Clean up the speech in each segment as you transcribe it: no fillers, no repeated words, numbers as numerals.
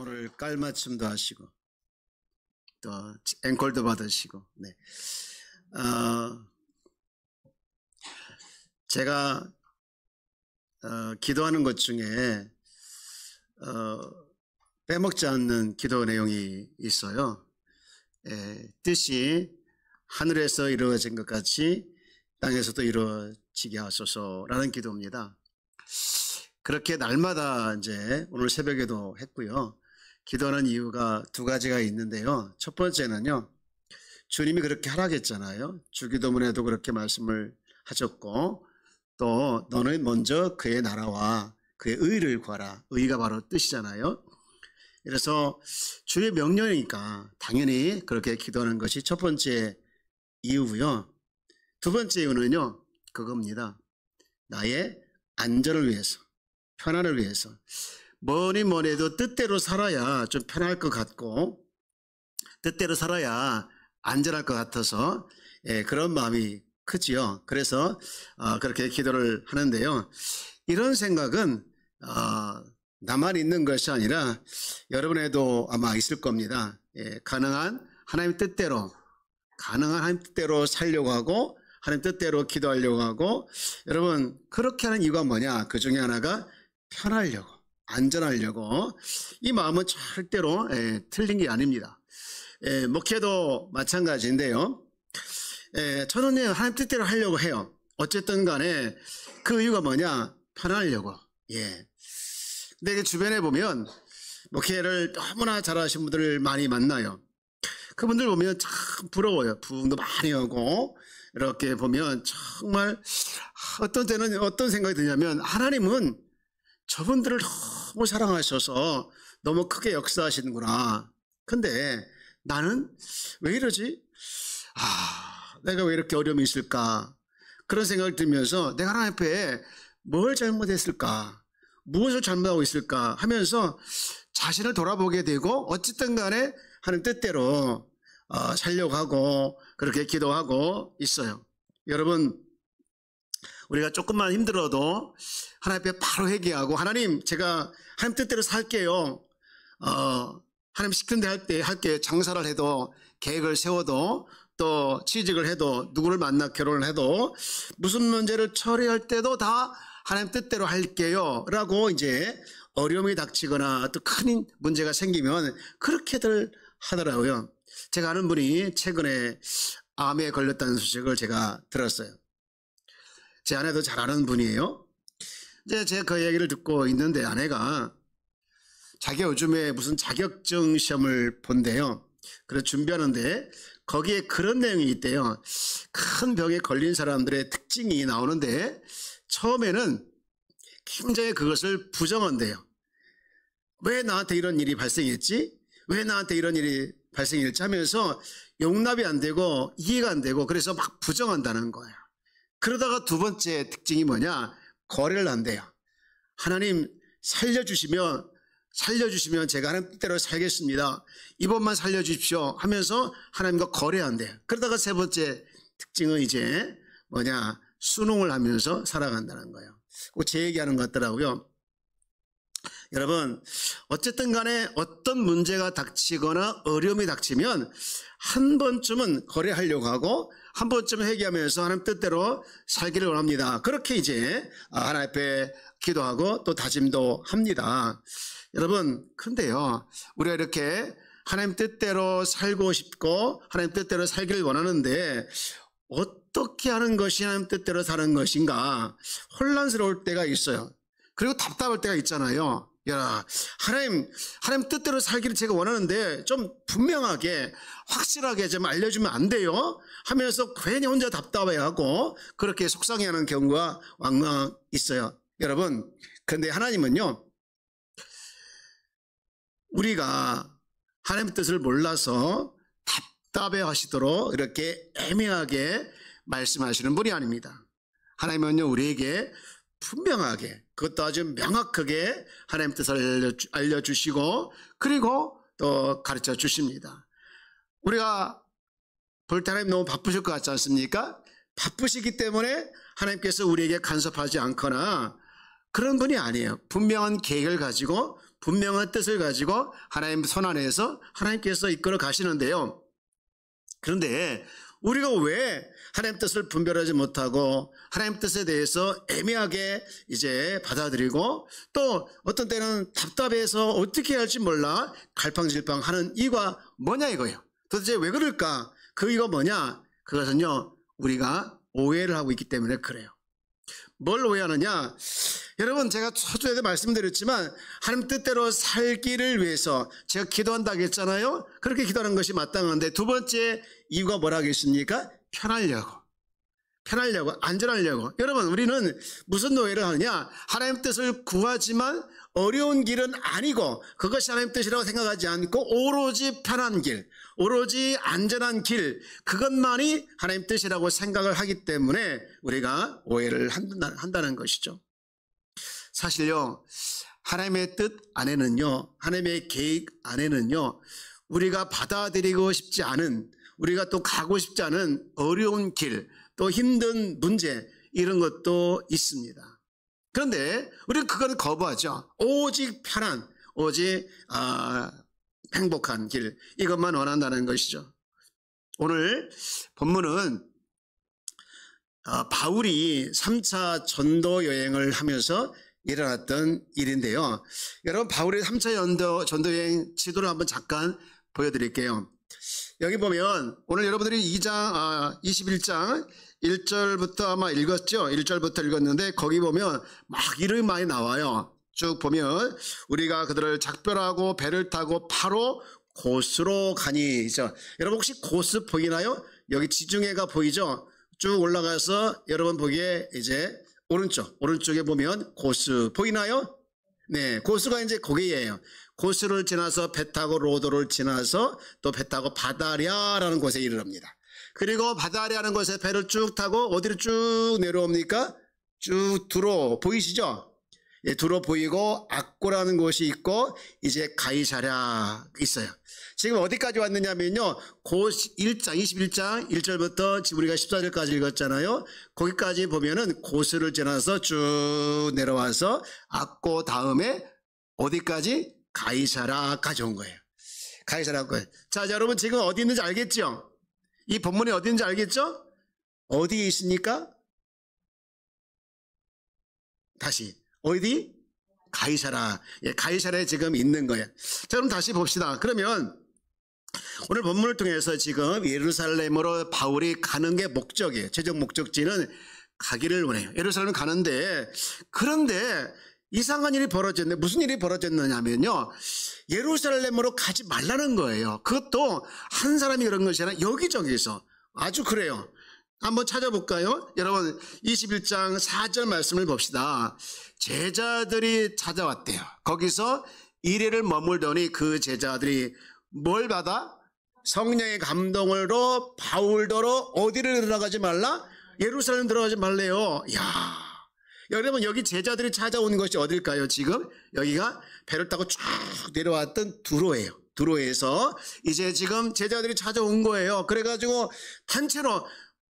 오늘 깔맞춤도 하시고 또 앵콜도 받으시고. 네. 제가 기도하는 것 중에 빼먹지 않는 기도 내용이 있어요. 뜻이 하늘에서 이루어진 것 같이 땅에서도 이루어지게 하소서라는 기도입니다. 그렇게 날마다 이제 오늘 새벽에도 했고요. 기도하는 이유가 두 가지가 있는데요. 첫 번째는요, 주님이 그렇게 하라겠잖아요. 주기도문에도 그렇게 말씀을 하셨고, 또 너는 먼저 그의 나라와 그의 의를 구하라. 의가 바로 뜻이잖아요. 그래서 주의 명령이니까 당연히 그렇게 기도하는 것이 첫 번째 이유고요. 두 번째 이유는요, 그겁니다. 나의 안전을 위해서, 편안을 위해서. 뭐니 해도 뜻대로 살아야 좀 편할 것 같고, 뜻대로 살아야 안전할 것 같아서 그런 마음이 크지요. 그래서 그렇게 기도를 하는데요. 이런 생각은 나만 있는 것이 아니라 여러분에도 아마 있을 겁니다. 가능한 하나님 뜻대로 살려고 하고, 하나님 뜻대로 기도하려고 하고, 여러분 그렇게 하는 이유가 뭐냐? 그 중에 하나가 편하려고, 안전하려고. 이 마음은 절대로 틀린 게 아닙니다. 목회도 마찬가지인데요. 저는 하나님 뜻대로 하려고 해요. 어쨌든 간에 그 이유가 뭐냐? 편하려고. 근데 주변에 보면 목회를 너무나 잘하시는 분들을 많이 만나요. 그분들 보면 참 부러워요. 부흥도 많이 하고, 이렇게 보면 정말 어떤 때는 어떤 생각이 드냐면, 하나님은 저분들을 너무 사랑하셔서 너무 크게 역사하시는구나. 근데 나는 왜 이러지? 내가 왜 이렇게 어려움이 있을까? 그런 생각이 들면서 내가 하나님 앞에 뭘 잘못했을까? 무엇을 잘못하고 있을까? 하면서 자신을 돌아보게 되고, 어쨌든 간에 하나님 뜻대로 살려고 하고 그렇게 기도하고 있어요. 여러분, 우리가 조금만 힘들어도 하나님 앞에 바로 회개하고, 하나님 제가 하나님 뜻대로 살게요. 하나님 시킨 대 할게요. 장사를 해도, 계획을 세워도, 또 취직을 해도, 누구를 만나 결혼을 해도, 무슨 문제를 처리할 때도 다 하나님 뜻대로 할게요 라고 이제 어려움이 닥치거나 또 큰 문제가 생기면 그렇게들 하더라고요. 제가 아는 분이 최근에 암에 걸렸다는 소식을 제가 들었어요. 제 아내도 잘 아는 분이에요. 이제 제가 그 얘기를 듣고 있는데, 아내가 자기가 요즘에 무슨 자격증 시험을 본대요. 그래서 준비하는데 거기에 그런 내용이 있대요. 큰 병에 걸린 사람들의 특징이 나오는데, 처음에는 굉장히 그것을 부정한대요. 왜 나한테 이런 일이 발생했지? 왜 나한테 이런 일이 발생했지? 하면서 용납이 안 되고 이해가 안 되고, 그래서 막 부정한다는 거예요. 그러다가 두 번째 특징이 뭐냐? 거래를 한대요. 하나님 살려주시면 제가 하나님 뜻대로 살겠습니다. 이번만 살려주십시오 하면서 하나님과 거래한대요. 그러다가 세 번째 특징은 이제 뭐냐? 순응을 하면서 살아간다는 거예요. 꼭 제 얘기하는 것 같더라고요. 여러분, 어쨌든 간에 어떤 문제가 닥치거나 어려움이 닥치면 한 번쯤은 거래하려고 하고, 한 번쯤은 회개하면서 하나님 뜻대로 살기를 원합니다. 그렇게 이제 하나님 앞에 기도하고 또 다짐도 합니다. 여러분, 근데요, 우리가 이렇게 하나님 뜻대로 살고 싶고 하나님 뜻대로 살기를 원하는데, 어떻게 하는 것이 하나님 뜻대로 사는 것인가 혼란스러울 때가 있어요. 그리고 답답할 때가 있잖아요. 야, 하나님 뜻대로 살기를 제가 원하는데 좀 분명하게 확실하게 좀 알려주면 안 돼요? 하면서 괜히 혼자 답답해하고 그렇게 속상해하는 경우가 왕왕 있어요. 여러분, 근데 하나님은요, 우리가 하나님의 뜻을 몰라서 답답해 하시도록 이렇게 애매하게 말씀하시는 분이 아닙니다. 하나님은요, 우리에게 분명하게, 그것도 아주 명확하게 하나님 뜻을 알려주시고, 그리고 또 가르쳐 주십니다. 우리가 볼 때 하나님 너무 바쁘실 것 같지 않습니까? 바쁘시기 때문에 하나님께서 우리에게 간섭하지 않거나 그런 분이 아니에요. 분명한 계획을 가지고 분명한 뜻을 가지고 하나님 손 안에서 하나님께서 이끌어 가시는데요. 그런데 우리가 왜 하나님 뜻을 분별하지 못하고 하나님 뜻에 대해서 애매하게 이제 받아들이고 또 어떤 때는 답답해서 어떻게 해야 할지 몰라 갈팡질팡 하는 이유가 뭐냐 이거예요. 도대체 왜 그럴까? 그 이유가 뭐냐? 그것은요, 우리가 오해를 하고 있기 때문에 그래요. 뭘 오해하느냐? 여러분, 제가 초조하게 말씀드렸지만 하나님 뜻대로 살기를 위해서 제가 기도한다고 했잖아요. 그렇게 기도하는 것이 마땅한데 두 번째 이유가 뭐라겠습니까? 편하려고, 안전하려고. 여러분, 우리는 무슨 오해를 하느냐? 하나님 뜻을 구하지만 어려운 길은 아니고 그것이 하나님 뜻이라고 생각하지 않고 오로지 편한 길, 오로지 안전한 길, 그것만이 하나님 뜻이라고 생각을 하기 때문에 우리가 오해를 한다는 것이죠. 사실요, 하나님의 뜻 안에는요, 하나님의 계획 안에는요, 우리가 받아들이고 싶지 않은, 우리가 또 가고 싶지 않은 어려운 길, 또 힘든 문제, 이런 것도 있습니다. 그런데 우리는 그걸 거부하죠. 오직 편한, 오직 행복한 길, 이것만 원한다는 것이죠. 오늘 본문은 바울이 3차 전도 여행을 하면서 일어났던 일인데요. 여러분, 바울의 3차 전도 여행 지도를 한번 잠깐 보여드릴게요. 여기 보면 오늘 여러분들이 21장 1절부터 아마 읽었죠? 1절부터 읽었는데 거기 보면 막 이름이 많이 나와요. 쭉 보면 우리가 그들을 작별하고 배를 타고 바로 고스로 가니죠. 여러분 혹시 고스 보이나요? 여기 지중해가 보이죠? 쭉 올라가서 여러분 보기에 이제 오른쪽에 보면 고스 보이나요? 네, 고스가 이제 거기예요. 고스를 지나서 배 타고 로도를 지나서 또 배 타고 바다랴라는 곳에 이르릅니다. 그리고 바다랴라는 곳에 배를 쭉 타고 어디로 쭉 내려옵니까? 쭉 두로 보이시죠? 예, 두로 보이고 악고라는 곳이 있고 이제 가이사랴 있어요. 지금 어디까지 왔느냐면요, 21장 1절부터 지금 우리가 14절까지 읽었잖아요. 거기까지 보면은 고스를 지나서 쭉 내려와서 악고 다음에 어디까지? 가이사랴까지 온 거예요. 가이사랴까지. 자, 여러분 지금 어디 있는지 알겠죠? 이 본문이 어디 있는지 알겠죠? 어디에 있습니까? 다시 어디? 가이사랴. 예, 가이사랴에 지금 있는 거예요. 자, 그럼 다시 봅시다. 그러면 오늘 본문을 통해서 지금 예루살렘으로 바울이 가는 게 목적이에요. 최종 목적지는 가기를 원해요. 예루살렘 가는데, 그런데 이상한 일이 벌어졌네. 무슨 일이 벌어졌느냐면요, 예루살렘으로 가지 말라는 거예요. 그것도 한 사람이 그런 것이 아니라 여기저기서 아주 그래요. 한번 찾아볼까요? 여러분 21장 4절 말씀을 봅시다. 제자들이 찾아왔대요. 거기서 이래를 머물더니 그 제자들이 뭘 받아? 성령의 감동으로 바울더러 어디를 들어가지 말라? 예루살렘 들어가지 말래요. 야, 여러분 여기 제자들이 찾아온 것이 어딜까요? 지금 여기가 배를 타고 쭉 내려왔던 두로예요. 두로에서 이제 지금 제자들이 찾아온 거예요. 그래가지고 단체로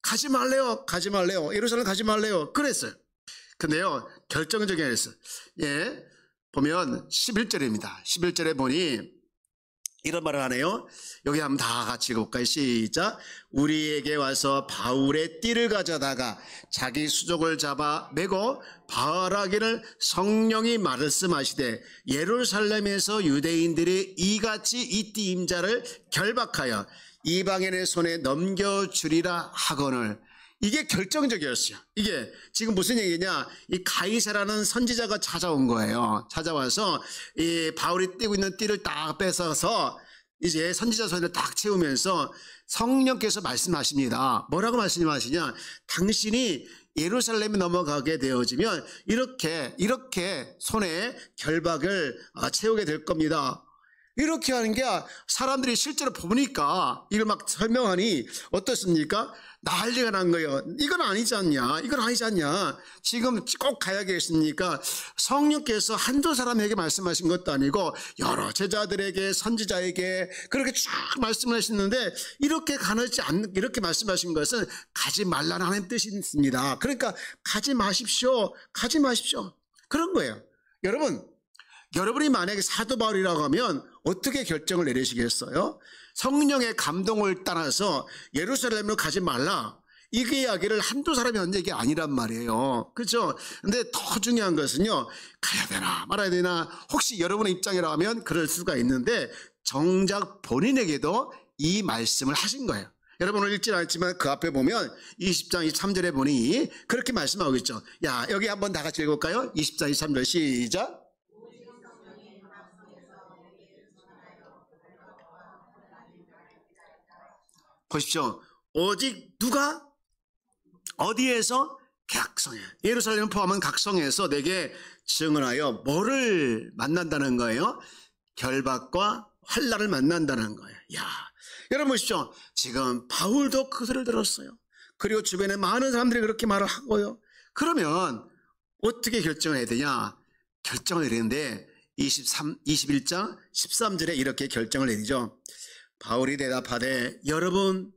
가지 말래요. 예루살렘 가지 말래요. 그랬어요. 근데요, 결정적인 했어요. 예, 보면 11절입니다. 11절에 보니 이런 말을 하네요. 여기 한번 다 같이 읽어볼까요? 시작. 우리에게 와서 바울의 띠를 가져다가 자기 수족을 잡아 메고 바라기를 성령이 말씀하시되 예루살렘에서 유대인들이 이같이 이 띠 임자를 결박하여 이방인의 손에 넘겨주리라 하거늘. 이게 결정적이었어요. 이게 지금 무슨 얘기냐, 이 가이사라는 선지자가 찾아온 거예요. 찾아와서 이 바울이 띄고 있는 띠를 딱 뺏어서 이제 선지자 손을 딱 채우면서 성령께서 말씀하십니다. 뭐라고 말씀하시냐, 당신이 예루살렘에 넘어가게 되어지면 이렇게 손에 결박을 채우게 될 겁니다. 이렇게 하는 게 사람들이 실제로 보니까 이걸 막 설명하니 어떻습니까? 난리가 난 거예요. 이건 아니지 않냐? 지금 꼭 가야겠습니까? 성령께서 한두 사람에게 말씀하신 것도 아니고 여러 제자들에게, 선지자에게 그렇게 쭉 말씀을 하시는데 이렇게 이렇게 말씀하신 것은 가지 말라는 하나님의 뜻이 있습니다. 그러니까 가지 마십시오. 그런 거예요. 여러분이 만약에 사도 바울이라고 하면 어떻게 결정을 내리시겠어요? 성령의 감동을 따라서 예루살렘으로 가지 말라. 이게 이야기를 한두 사람이 한 얘기 아니란 말이에요. 그렇죠? 근데 더 중요한 것은요, 가야 되나 말아야 되나, 혹시 여러분의 입장이라고 하면 그럴 수가 있는데 정작 본인에게도 이 말씀을 하신 거예요. 여러분 오늘 읽지는 않았지만 그 앞에 보면 20장 23절에 보니 그렇게 말씀하고 있죠. 야, 여기 한번 다 같이 읽을까요? 20장 23절 시작. 보십시오. 오직 누가? 어디에서? 각성에, 예루살렘을 포함한 각성에서 내게 증언하여 뭐를 만난다는 거예요? 결박과 환난을 만난다는 거예요. 야, 여러분 보십시오. 지금 바울도 그 소리를 들었어요. 그리고 주변에 많은 사람들이 그렇게 말을 하고요. 그러면 어떻게 결정을 해야 되냐? 결정을 내리는데 21장 13절에 이렇게 결정을 내리죠. 바울이 대답하되 여러분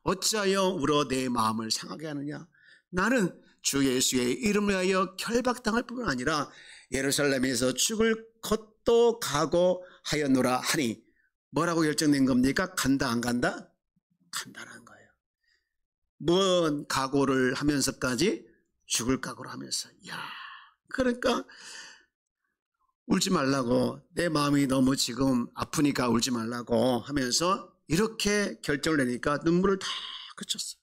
어찌하여 울어 내 마음을 상하게 하느냐? 나는 주 예수의 이름을 하여 결박당할 뿐만 아니라 예루살렘에서 죽을 것도 각오하였노라 하니, 뭐라고 결정된 겁니까? 간다 안 간다? 간다는 거예요. 뭔 각오를 하면서까지? 죽을 각오를 하면서. 야, 그러니까 울지 말라고, 내 마음이 너무 지금 아프니까 울지 말라고 하면서 이렇게 결정을 내니까 눈물을 다 그쳤어요.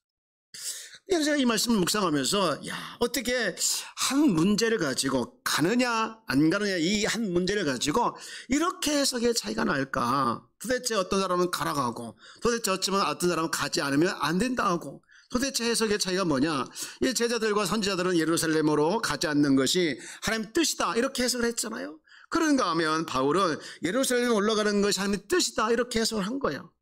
그래서 제가 이 말씀을 묵상하면서, 야, 어떻게 한 문제를 가지고 가느냐 안 가느냐, 이 한 문제를 가지고 이렇게 해석의 차이가 날까? 도대체 어떤 사람은 가라고 하고, 도대체 어떤 사람은 가지 않으면 안 된다 하고, 도대체 해석의 차이가 뭐냐? 이 제자들과 선지자들은 예루살렘으로 가지 않는 것이 하나님의 뜻이다, 이렇게 해석을 했잖아요. 그런가 하면 바울은 예루살렘에 올라가는 것이 하나님의 뜻이다, 이렇게 해석을 한 거예요.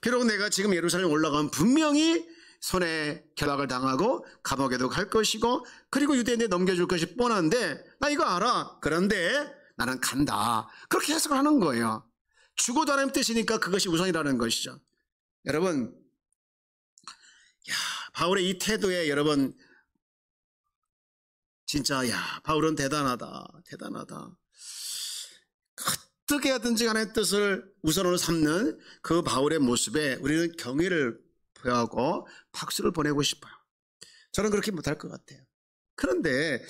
비록 내가 지금 예루살렘에 올라가면 분명히 손에 결박을 당하고 감옥에도 갈 것이고, 그리고 유대인에 넘겨줄 것이 뻔한데 나 이거 알아. 그런데 나는 간다. 그렇게 해석을 하는 거예요. 죽어도 하나님 뜻이니까 그것이 우선이라는 것이죠. 여러분, 야, 바울의 이 태도에 여러분 진짜, 야, 바울은 대단하다. 어떻게 하든지 간에 뜻을 우선으로 삼는 그 바울의 모습에 우리는 경의를 표하고 박수를 보내고 싶어요. 저는 그렇게 못할 것 같아요. 그런데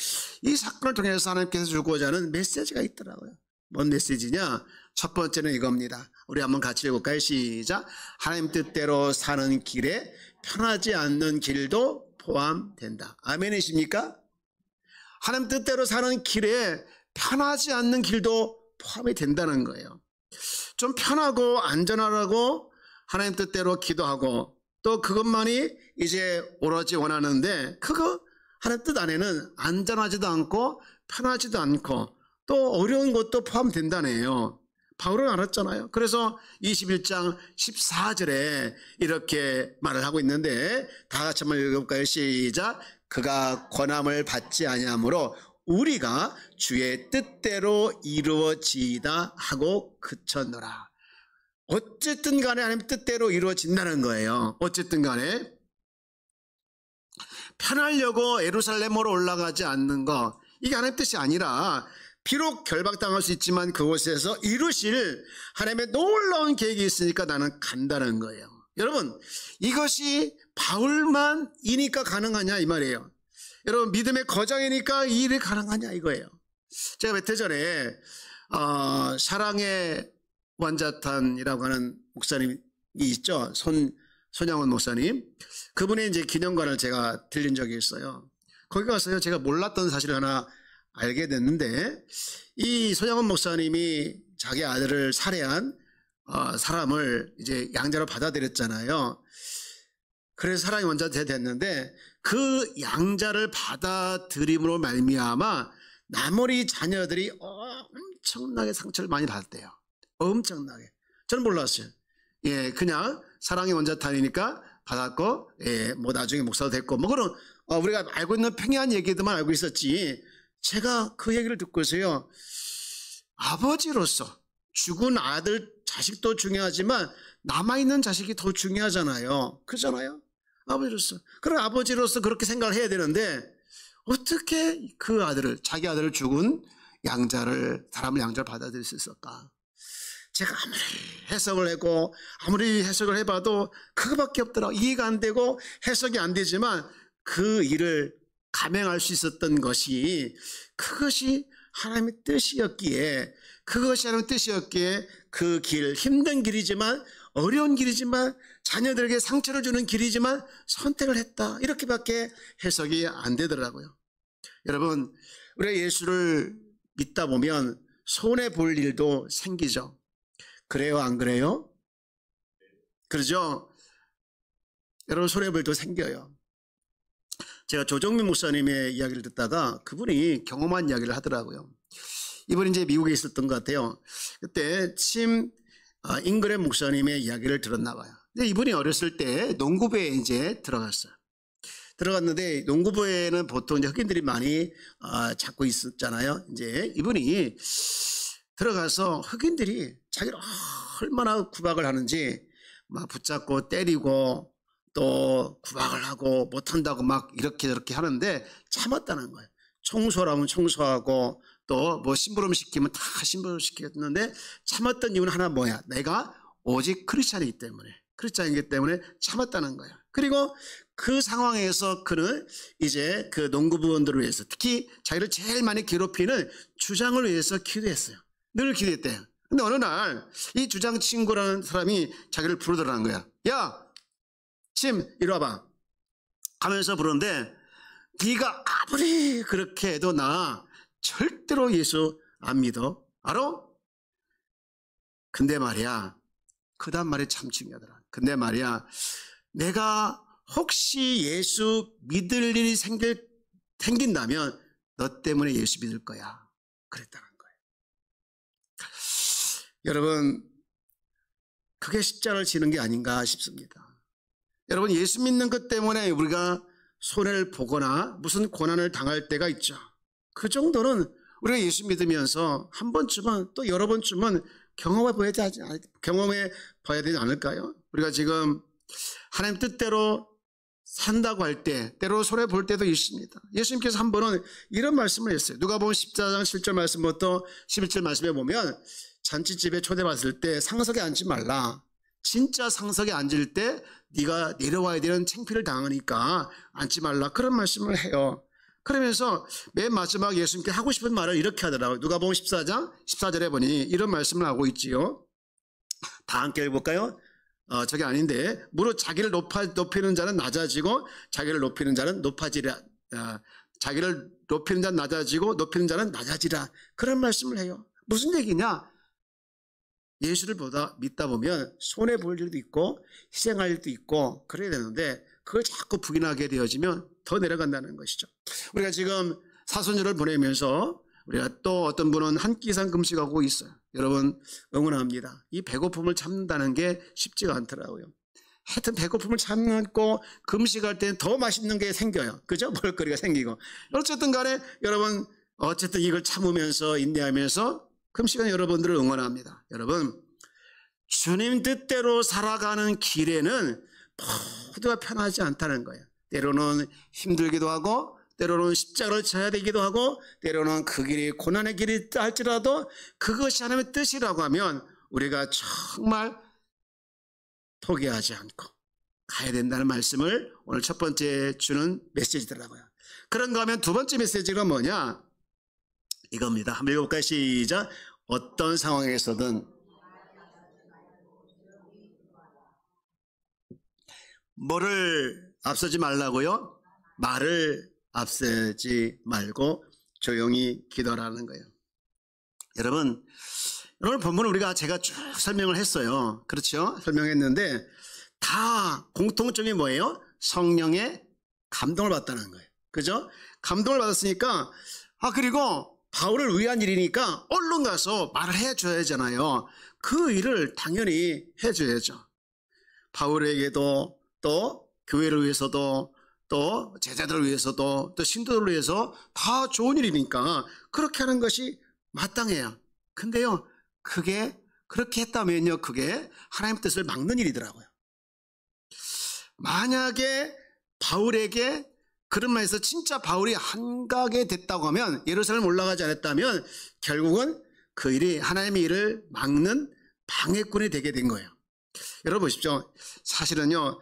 이 사건을 통해서 하나님께서 주고자 하는 메시지가 있더라고요. 뭔 메시지냐? 첫 번째는 이겁니다. 우리 한번 같이 읽을까요? 시작. 하나님 뜻대로 사는 길에 편하지 않는 길도 포함된다. 아멘이십니까? 하나님 뜻대로 사는 길에 편하지 않는 길도 포함이 된다는 거예요. 좀 편하고 안전하라고 하나님 뜻대로 기도하고, 또 그것만이 이제 오로지 원하는데, 그거 하나님 뜻 안에는 안전하지도 않고 편하지도 않고 또 어려운 것도 포함된다네요. 바울은 알았잖아요. 그래서 21장 14절에 이렇게 말을 하고 있는데, 다 같이 한번 읽어볼까요? 시작. 그가 권함을 받지 아니하므로 우리가 주의 뜻대로 이루어지이다 하고 그쳤노라. 어쨌든 간에 하나님 뜻대로 이루어진다는 거예요. 어쨌든 간에 편하려고 예루살렘으로 올라가지 않는 거, 이게 하나님 뜻이 아니라 비록 결박당할 수 있지만 그곳에서 이루실 하나님의 놀라운 계획이 있으니까 나는 간다는 거예요. 여러분, 이것이 바울만이니까 가능하냐 이 말이에요. 여러분, 믿음의 거장이니까 이 일이 가능하냐 이거예요. 제가 몇 해 전에 사랑의 원자탄이라고 하는 목사님이 있죠. 손양원 목사님. 그분의 이제 기념관을 제가 들린 적이 있어요. 거기 가서요, 제가 몰랐던 사실을 하나 알게 됐는데, 이 손양원 목사님이 자기 아들을 살해한 사람을 이제 양자로 받아들였잖아요. 그래서 사랑의 원자탄이 됐는데, 그 양자를 받아들임으로 말미암아 나머지 자녀들이 엄청나게 상처를 많이 받았대요. 엄청나게. 저는 몰랐어요. 예, 그냥 사랑의 원자탄이니까 받았고, 예, 뭐 나중에 목사도 됐고, 뭐 그런 우리가 알고 있는 평이한 얘기들만 알고 있었지, 제가 그 얘기를 듣고서요, 아버지로서 죽은 아들 자식도 중요하지만 남아있는 자식이 더 중요하잖아요. 그렇잖아요. 아버지로서. 그럼 아버지로서 그렇게 생각을 해야 되는데 어떻게 그 아들을, 자기 아들을 죽은 사람을 양자를 받아들일 수 있을까? 제가 아무리 해석을 하고 아무리 해석을 해봐도 그거밖에 없더라고. 이해가 안 되고 해석이 안 되지만 그 일을 감행할 수 있었던 것이, 그것이 하나님의 뜻이었기에, 그 길, 힘든 길이지만, 어려운 길이지만, 자녀들에게 상처를 주는 길이지만 선택을 했다, 이렇게밖에 해석이 안 되더라고요. 여러분, 우리가 예수를 믿다 보면 손해 볼 일도 생기죠. 그래요, 안 그래요? 그러죠? 여러분, 손해 볼 일도 생겨요. 제가 조정민 목사님의 이야기를 듣다가 그분이 경험한 이야기를 하더라고요. 이분이 이제 미국에 있었던 것 같아요. 그때 잉그램 목사님의 이야기를 들었나 봐요. 근데 이분이 어렸을 때 농구부에 이제 들어갔어요. 들어갔는데 농구부에는 보통 이제 흑인들이 많이 잡고 있었잖아요. 이제 이분이 들어가서 흑인들이 자기를 얼마나 구박을 하는지 막 붙잡고 때리고 또 구박을 하고 못한다고 막 이렇게 저렇게 하는데 참았다는 거예요. 청소하면 청소하고 또 뭐 심부름 시키면 다 심부름 시켰는데 참았던 이유는 하나 뭐야? 내가 오직 크리스찬이기 때문에 참았다는 거예요. 그리고 그 상황에서 그는 이제 그 농구부원들을 위해서, 특히 자기를 제일 많이 괴롭히는 주장을 위해서 기도했어요. 늘 기도했대요. 근데 어느 날 이 주장 친구라는 사람이 자기를 부르더라는 거야. 야, 침, 이리 와봐. 하면서 부르는데, 네가 아무리 그렇게 해도 나 절대로 예수 안 믿어. 알아? 근데 말이야, 그 다음 말이 참 중요하더라. 근데 말이야, 내가 혹시 예수 믿을 일이 생긴다면 너 때문에 예수 믿을 거야. 그랬다는 거예요. 여러분, 그게 십자가를 지는 게 아닌가 싶습니다. 여러분, 예수 믿는 것 때문에 우리가 손해를 보거나 무슨 고난을 당할 때가 있죠. 그 정도는 우리가 예수 믿으면서 한 번쯤은, 또 여러 번쯤은 경험해 봐야 되지 않을까요? 우리가 지금 하나님 뜻대로 산다고 할 때 때로 손해 볼 때도 있습니다. 예수님께서 한 번은 이런 말씀을 했어요. 누가복음 14장 7절 말씀부터 11절 말씀에 보면, 잔치집에 초대받을 때 상석에 앉지 말라. 진짜 상석에 앉을 때 네가 내려와야 되는 창피를 당하니까 앉지 말라, 그런 말씀을 해요. 그러면서 맨 마지막 예수님께 하고 싶은 말을 이렇게 하더라고요. 누가복음 14장 14절에 보니 이런 말씀을 하고 있지요. 다 함께 읽어볼까요? 저게 아닌데, 무릇 자기를 높이는 자는 낮아지고 자기를 높이는 자는 높아지라. 자기를 높이는 자는 낮아지고 높이는 자는 낮아지라, 그런 말씀을 해요. 무슨 얘기냐? 예수를 믿다 보면 손해 볼 일도 있고 희생할 일도 있고 그래야 되는데, 그걸 자꾸 부인하게 되어지면 더 내려간다는 것이죠. 우리가 지금 사순절을 보내면서 우리가 또 어떤 분은 한 끼 이상 금식하고 있어요. 여러분, 응원합니다. 이 배고픔을 참는다는 게 쉽지가 않더라고요. 하여튼 배고픔을 참고 금식할 때는 더 맛있는 게 생겨요. 그죠? 먹을거리가 생기고. 어쨌든 간에 여러분, 어쨌든 이걸 참으면서 인내하면서 금식은 여러분들을 응원합니다. 여러분, 주님 뜻대로 살아가는 길에는 모두가 편하지 않다는 거예요. 때로는 힘들기도 하고, 때로는 십자가를 져야 되기도 하고, 때로는 그 길이 고난의 길이 있다 할지라도 그것이 하나님의 뜻이라고 하면 우리가 정말 포기하지 않고 가야 된다는 말씀을 오늘 첫 번째 주는 메시지더라고요. 그런가 하면 두 번째 메시지가 뭐냐? 이겁니다. 한번 읽어볼까요? 시작. 어떤 상황에서든 뭐를 앞서지 말라고요? 말을 앞서지 말고 조용히 기도하라는 거예요. 여러분, 오늘 본문을 제가 쭉 설명을 했어요. 그렇죠? 설명했는데 다 공통점이 뭐예요? 성령의 감동을 받다는 거예요. 그죠? 감동을 받았으니까, 그리고 바울을 위한 일이니까 얼른 가서 말을 해줘야잖아요. 그 일을 당연히 해줘야죠. 바울에게도, 또 교회를 위해서도, 또 제자들을 위해서도, 또 신도들을 위해서 다 좋은 일이니까 그렇게 하는 것이 마땅해요. 근데요, 그렇게 했다면요, 그게 하나님 뜻을 막는 일이더라고요. 만약에 바울에게 그런 말에서 진짜 바울이 한가하게 됐다고 하면, 예루살렘 올라가지 않았다면 결국은 그 일이 하나님의 일을 막는 방해꾼이 되게 된 거예요. 여러분 보십시오. 사실은요,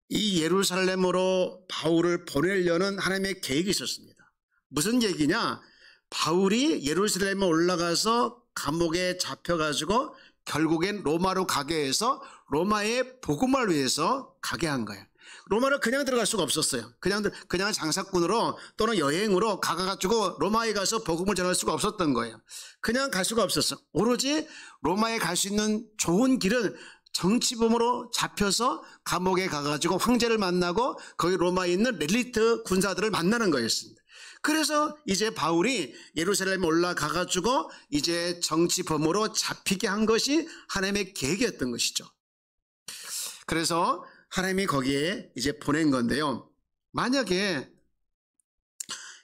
이 예루살렘으로 바울을 보내려는 하나님의 계획이 있었습니다. 무슨 계획이냐? 바울이 예루살렘에 올라가서 감옥에 잡혀가지고 결국엔 로마로 가게 해서 로마의 복음을 위해서 가게 한 거예요. 로마를 그냥 들어갈 수가 없었어요. 그냥 장사꾼으로 또는 여행으로 가가지고 로마에 가서 복음을 전할 수가 없었던 거예요. 그냥 갈 수가 없었어. 오로지 로마에 갈 수 있는 좋은 길은 정치범으로 잡혀서 감옥에 가가지고 황제를 만나고 거기 로마에 있는 엘리트 군사들을 만나는 거였습니다. 그래서 이제 바울이 예루살렘에 올라가가지고 이제 정치범으로 잡히게 한 것이 하나님의 계획이었던 것이죠. 그래서 하나님이 거기에 이제 보낸 건데요. 만약에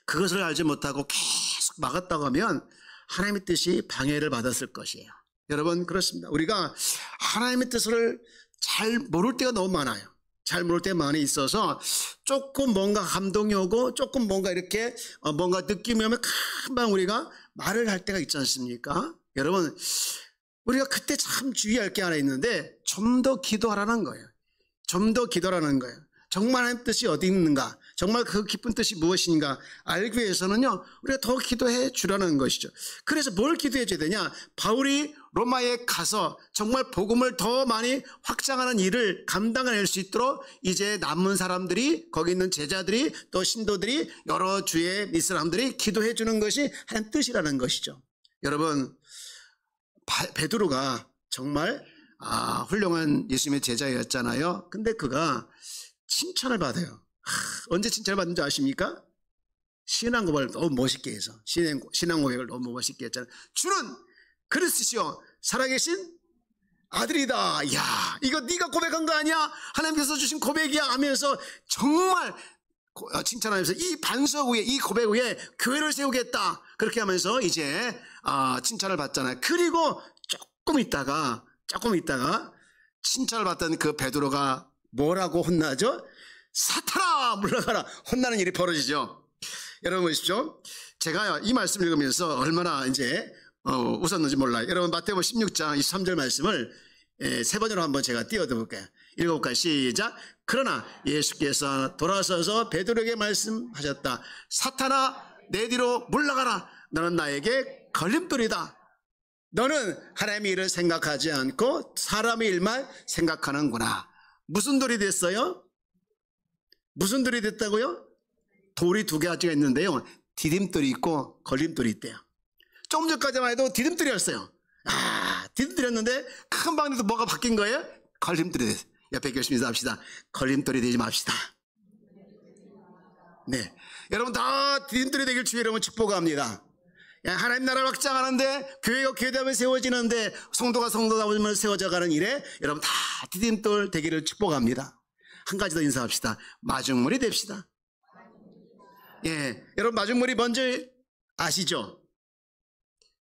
그것을 알지 못하고 계속 막았다고 하면 하나님의 뜻이 방해를 받았을 것이에요. 여러분 그렇습니다. 우리가 하나님의 뜻을 잘 모를 때가 너무 많아요. 잘 모를 때 많이 있어서 조금 뭔가 감동이 오고 조금 뭔가 이렇게 뭔가 느낌이 오면 금방 우리가 말을 할 때가 있지 않습니까? 여러분 우리가 그때 참 주의할 게 하나 있는데 좀 더 기도하라는 거예요. 좀 더 기도하라는 거예요. 정말 하나님의 뜻이 어디 있는가, 정말 그 깊은 뜻이 무엇인가 알기 위해서는요 우리가 더 기도해 주라는 것이죠. 그래서 뭘 기도해 줘야 되냐? 바울이 로마에 가서 정말 복음을 더 많이 확장하는 일을 감당해낼 수 있도록 이제 남은 사람들이, 거기 있는 제자들이, 또 신도들이, 여러 주의 이 사람들이 기도해 주는 것이 하나님 뜻이라는 것이죠. 여러분 베드로가 정말 훌륭한 예수님의 제자였잖아요. 근데 그가 칭찬을 받아요. 언제 칭찬을 받는지 아십니까? 신앙 고백을 너무 멋있게 해서, 신앙 고백을 너무 멋있게 했잖아요. 주는 그리스도시요 살아계신 아들이다. 야, 이거 네가 고백한 거 아니야? 하나님께서 주신 고백이야 하면서 정말 칭찬하면서 이 반석 위에, 이 고백 위에 교회를 세우겠다. 그렇게 하면서 이제 칭찬을 받잖아요. 그리고 조금 있다가 칭찬을 받던 그 베드로가 뭐라고 혼나죠? 사탄아 물러가라, 혼나는 일이 벌어지죠. 여러분 보십시오. 제가 이 말씀을 읽으면서 얼마나 이제 웃었는지 몰라요. 여러분 마태복음 16장 23절 말씀을 세 번으로 한번 제가 띄워드릴게요. 읽어볼까요? 시작. 그러나 예수께서 돌아서서 베드로에게 말씀하셨다. 사탄아 내 뒤로 물러가라. 너는 나에게 걸림돌이다. 너는 하나님의 일을 생각하지 않고 사람의 일만 생각하는구나. 무슨 돌이 됐어요? 무슨 돌이 됐다고요? 돌이 두 가지가 있는데요. 디딤돌이 있고 걸림돌이 있대요. 조금 전까지만 해도 디딤돌이었어요. 디딤돌이었는데 금방 돼도 뭐가 바뀐 거예요? 걸림돌이 됐어요. 옆에 교수님께서 합시다. 걸림돌이 되지 맙시다. 네, 여러분 다 디딤돌이 되길 주의 이름으로 축복합니다. 하나님 나라를 확장하는데, 교회가 교회답게 세워지는데, 성도가 성도답게 세워져가는 일에 여러분 다 디딤돌 되기를 축복합니다. 한 가지 더 인사합시다. 마중물이 됩시다. 예, 여러분 마중물이 뭔지 아시죠?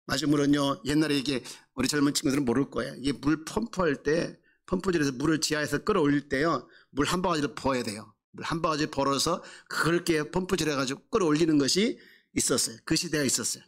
마중물은요, 옛날에 이게 우리 젊은 친구들은 모를 거예요. 이게 물 펌프할 때, 펌프질에서 물을 지하에서 끌어올릴 때요, 물 한 바가지를 부어야 돼요. 물 한 바가지 벌어서 그렇게 펌프질 해가지고 끌어올리는 것이 있었어요. 그 시대가 있었어요.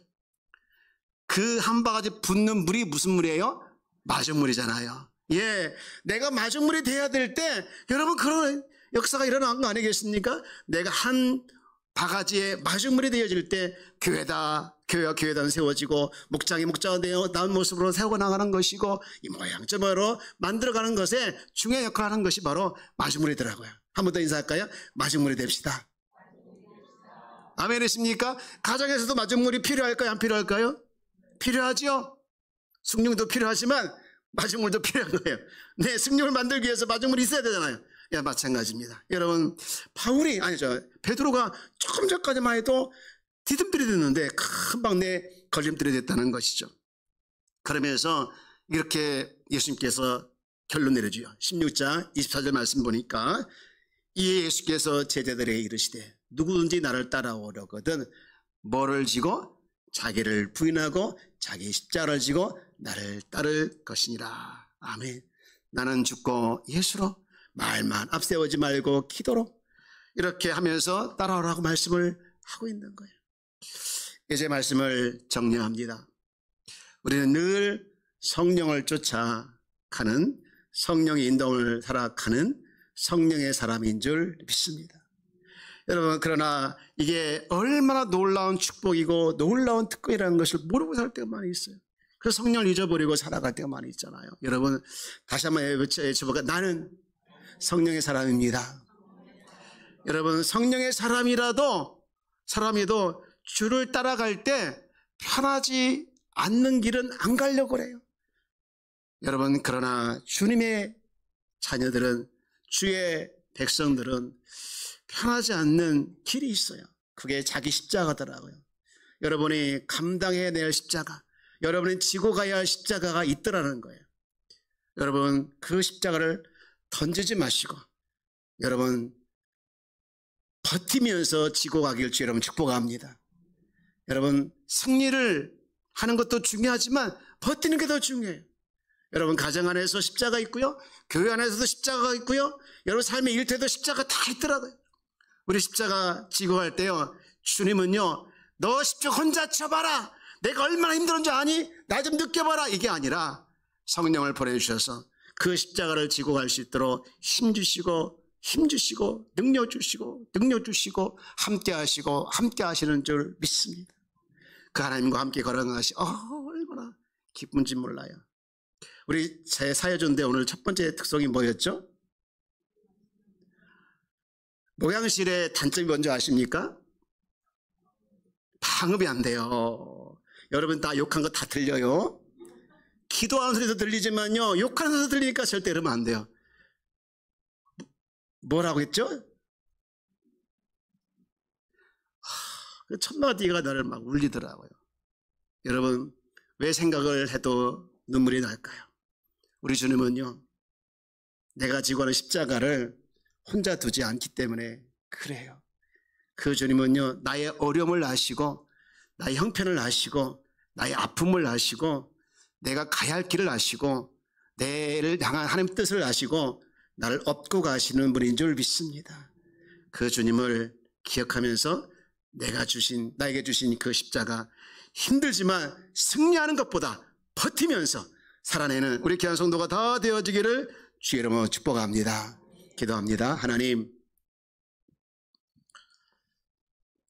그 한 바가지 붓는 물이 무슨 물이에요? 마중물이잖아요. 예, 내가 마중물이 돼야 될 때 여러분 그런 역사가 일어난 거 아니겠습니까? 내가 한 바가지에 마중물이 되어질 때 교회가 교회당 세워지고 목장이 목자가 되어 나은 모습으로 세워나가는 것이고 이 모양저모로 만들어가는 것에 중요한 역할을 하는 것이 바로 마중물이더라고요. 한 번 더 인사할까요? 마중물이 됩시다. 아멘이십니까? 가정에서도 마중물이 필요할까요? 안 필요할까요? 필요하죠. 숭늉도 필요하지만 마중물도 필요한 거예요. 네, 숭늉을 만들기 위해서 마중물이 있어야 되잖아요. 예, 마찬가지입니다. 여러분 베드로가 조금 전까지만 해도 디딤돌이 됐는데 금방 내 걸림돌이 됐다는 것이죠. 그러면서 이렇게 예수님께서 결론 내려줘요. 16장 24절 말씀 보니까 이에 예수께서 제자들에게 이르시되 누구든지 나를 따라오려거든 뭐를 지고 자기를 부인하고 자기 십자가를 지고 나를 따를 것이니라. 아멘. 나는 죽고 예수로, 말만 앞세우지 말고 기도로, 이렇게 하면서 따라오라고 말씀을 하고 있는 거예요. 이제 말씀을 정리합니다. 우리는 늘 성령을 쫓아가는, 성령의 인도를 살아가는 성령의 사람인 줄 믿습니다. 여러분, 그러나 이게 얼마나 놀라운 축복이고 놀라운 특권이라는 것을 모르고 살 때가 많이 있어요. 그래서 성령을 잊어버리고 살아갈 때가 많이 있잖아요. 여러분, 다시 한번 외쳐볼까? 나는 성령의 사람입니다. 여러분, 성령의 사람이도 주를 따라갈 때 편하지 않는 길은 안 가려고 그래요. 여러분, 그러나 주님의 자녀들은, 주의 백성들은 편하지 않는 길이 있어요. 그게 자기 십자가더라고요. 여러분이 감당해야 할 십자가, 여러분이 지고 가야 할 십자가가 있더라는 거예요. 여러분, 그 십자가를 던지지 마시고 여러분 버티면서 지고 가길 주 여러분 축복합니다. 여러분, 승리를 하는 것도 중요하지만 버티는 게 더 중요해요. 여러분, 가정 안에서 십자가 있고요, 교회 안에서도 십자가가 있고요, 여러분 삶의 일터에도 십자가 다 있더라고요. 우리 십자가 지고 갈 때요, 주님은요, 너 십자가 혼자 쳐봐라, 내가 얼마나 힘들었는지 아니? 나 좀 느껴봐라, 이게 아니라 성령을 보내주셔서 그 십자가를 지고 갈 수 있도록 힘주시고 능력 주시고 함께 하시는 줄 믿습니다. 그 하나님과 함께 걸어가시 얼마나 기쁜지 몰라요. 우리 제 사회전대 오늘 첫 번째 특성이 뭐였죠? 목양실의 단점이 뭔지 아십니까? 방음이 안 돼요. 여러분, 다 욕한 거 다 들려요. 기도하는 소리도 들리지만요, 욕하는 소리도 들리니까 절대 이러면 안 돼요. 뭐라고 했죠? 그 첫마디가 나를 막 울리더라고요. 여러분, 왜 생각을 해도 눈물이 날까요? 우리 주님은요, 내가 지고 가는 십자가를 혼자 두지 않기 때문에 그래요. 그 주님은요, 나의 어려움을 아시고 나의 형편을 아시고 나의 아픔을 아시고 내가 가야 할 길을 아시고 내를 향한 하나님 뜻을 아시고 나를 업고 가시는 분인 줄 믿습니다. 그 주님을 기억하면서 나에게 주신 그 십자가, 힘들지만 승리하는 것보다 버티면서 살아내는 우리 귀한 성도가 다 되어지기를 주의 이름으로 축복합니다. 기도합니다. 하나님,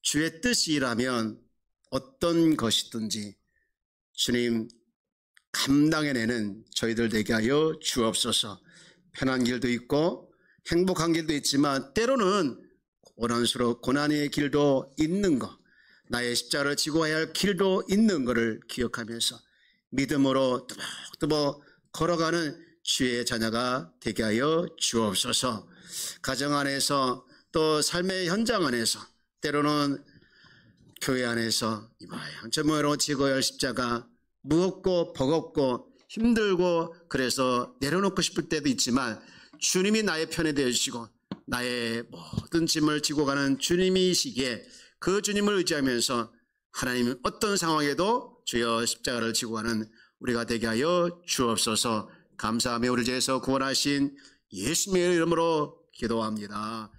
주의 뜻이라면 어떤 것이든지 주님 감당해내는 저희들 되게 하여 주옵소서. 편한 길도 있고 행복한 길도 있지만 때로는 고난스러운 고난의 길도 있는 것, 나의 십자가를 지고 가야 할 길도 있는 것을 기억하면서 믿음으로 뚜벅뚜벅 걸어가는 주의 자녀가 되게 하여 주옵소서. 가정 안에서 또 삶의 현장 안에서 때로는 교회 안에서 이모양처모로 지고야 할 십자가 무겁고 버겁고 힘들고 그래서 내려놓고 싶을 때도 있지만 주님이 나의 편에 되어주시고 나의 모든 짐을 지고 가는 주님이시기에 그 주님을 의지하면서 하나님은 어떤 상황에도 주여 십자가를 지고 가는 우리가 되게 하여 주옵소서. 감사하며 우리를 위해서 구원하신 예수님의 이름으로 기도합니다.